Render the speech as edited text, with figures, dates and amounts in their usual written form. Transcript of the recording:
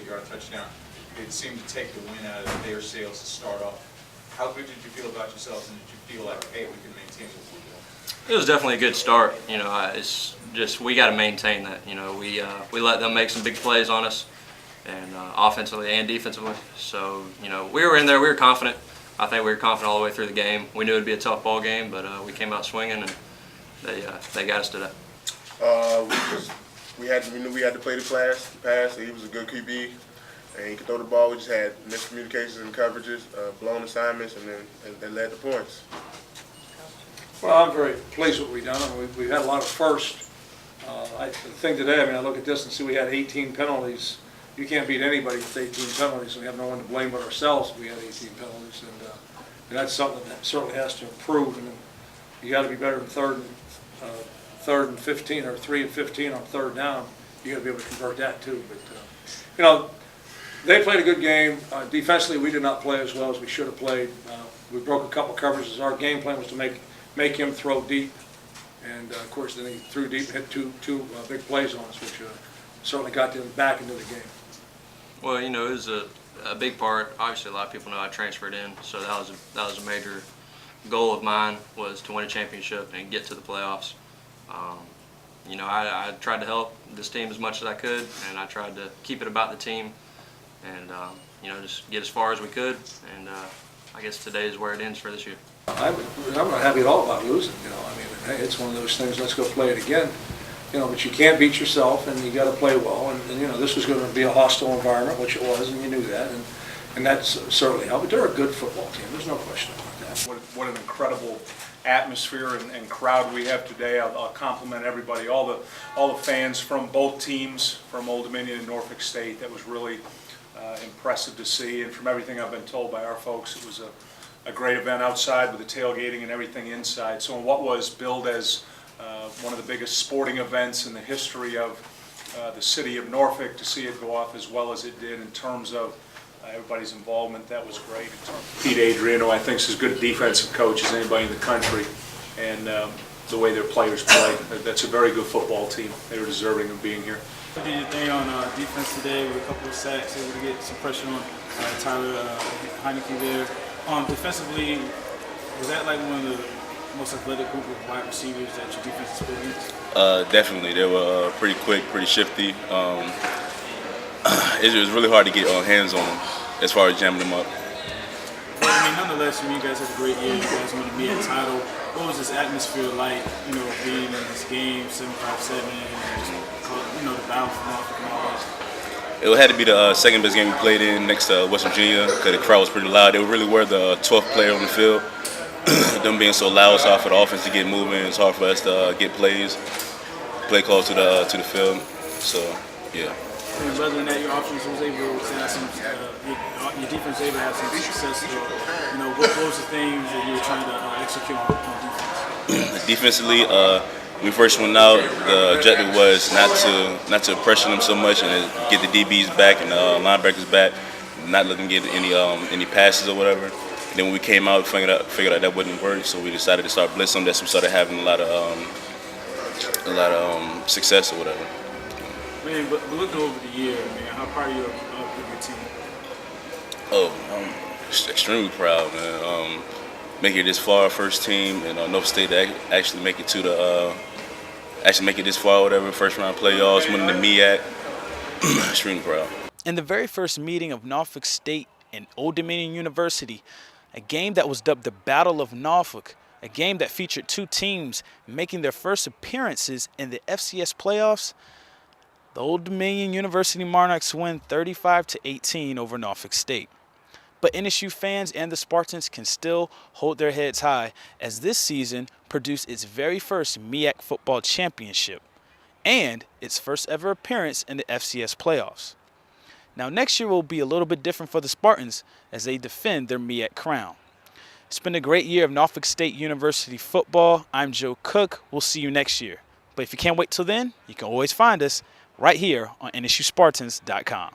48-yard touchdown. It seemed to take the wind out of their sails to start off. How good did you feel about yourselves, and did you feel like, hey, we can maintain what we're doing? It was definitely a good start. You know, it's just we got to maintain that. You know, we let them make some big plays on us, and offensively and defensively. So you know, we were in there. We were confident. I think we were confident all the way through the game. We knew it'd be a tough ball game, but we came out swinging, and they got us to that. We knew we had to play the pass. He was a good QB, and he could throw the ball. We just had miscommunications and coverages, blown assignments, and then led the points. Well, I'm very pleased with what we've done. I mean, we've had a lot of firsts. The thing today, I mean, I look at this and see we had 18 penalties. You can't beat anybody with 18 penalties, and we have no one to blame but ourselves if we had 18 penalties. And that's something that certainly has to improve. And you got to be better than third and 15 or 3 and 15 on third down. You got to be able to convert that too. But you know, they played a good game. Defensively, we did not play as well as we should have played. We broke a couple coverages. Our game plan was to make him throw deep, and of course then he threw deep and hit two big plays on us, which certainly got them back into the game. Well, you know, it was a big part. Obviously, a lot of people know I transferred in, so that was a major goal of mine, was to win a championship and get to the playoffs. You know, I tried to help this team as much as I could, and I tried to keep it about the team, and you know, just get as far as we could. And I guess today is where it ends for this year. I'm not happy at all about losing. You know, I mean, hey, it's one of those things. Let's go play it again. You know, but you can't beat yourself, and you got to play well. And you know, this was going to be a hostile environment, which it was, and you knew that. And that's certainly helped. But they're a good football team. There's no question about that. What an incredible atmosphere and crowd we have today. I'll compliment everybody, all the fans from both teams, from Old Dominion and Norfolk State. That was really impressive to see. And from everything I've been told by our folks, it was a great event outside with the tailgating and everything inside. So in what was billed as one of the biggest sporting events in the history of the city of Norfolk, to see it go off as well as it did in terms of everybody's involvement, that was great. Pete Adriano, I think, is as good a defensive coach as anybody in the country, and the way their players play, that's a very good football team. They were deserving of being here. Did your thing on defense today with a couple of sacks, able to get some pressure on Tyler Heineke there. Defensively, was that like one of the most athletic group of wide receivers that your defense has put against? Definitely. They were pretty quick, pretty shifty. It was really hard to get hands on them as far as jamming them up. Well, I mean, nonetheless, you guys had a great year. You guys won the MEAC title. What was this atmosphere like, you know, being in this game, 7-5-7, and just, you know, the battle for Norfolk and all that? It had to be the second best game we played in next to West Virginia, because the crowd was pretty loud. They really were the 12th player on the field. Them being so loud, it's hard for the offense to get moving. It's hard for us to get play calls to the field. So, yeah. And rather than that, your offense was able to have some, your defense was able to have some success. You know, what was the things that you were trying to execute on defense? Defensively, when we first went out, the objective was not to pressure them so much and get the DBs back and the linebackers back, not let them get any passes or whatever. And then when we came out, we figured out that wouldn't work, so we decided to start blitzing them. That's when we started having a lot of success or whatever. Man, but looking over the year, man, how proud are you of your team? Oh, I'm extremely proud, man. Making it this far, first team, and Norfolk State to actually make it this far, whatever, first round playoffs, winning the MEAC. Extremely proud. In the very first meeting of Norfolk State and Old Dominion University, a game that was dubbed the Battle of Norfolk, a game that featured two teams making their first appearances in the FCS playoffs, the Old Dominion University Monarchs win 35-18 over Norfolk State. But NSU fans and the Spartans can still hold their heads high as this season produced its very first MEAC football championship and its first ever appearance in the FCS playoffs. Now next year will be a little bit different for the Spartans as they defend their MEAC crown. It's been a great year of Norfolk State University football. I'm Joe Cook. We'll see you next year. But if you can't wait till then, you can always find us right here on NSUSpartans.com.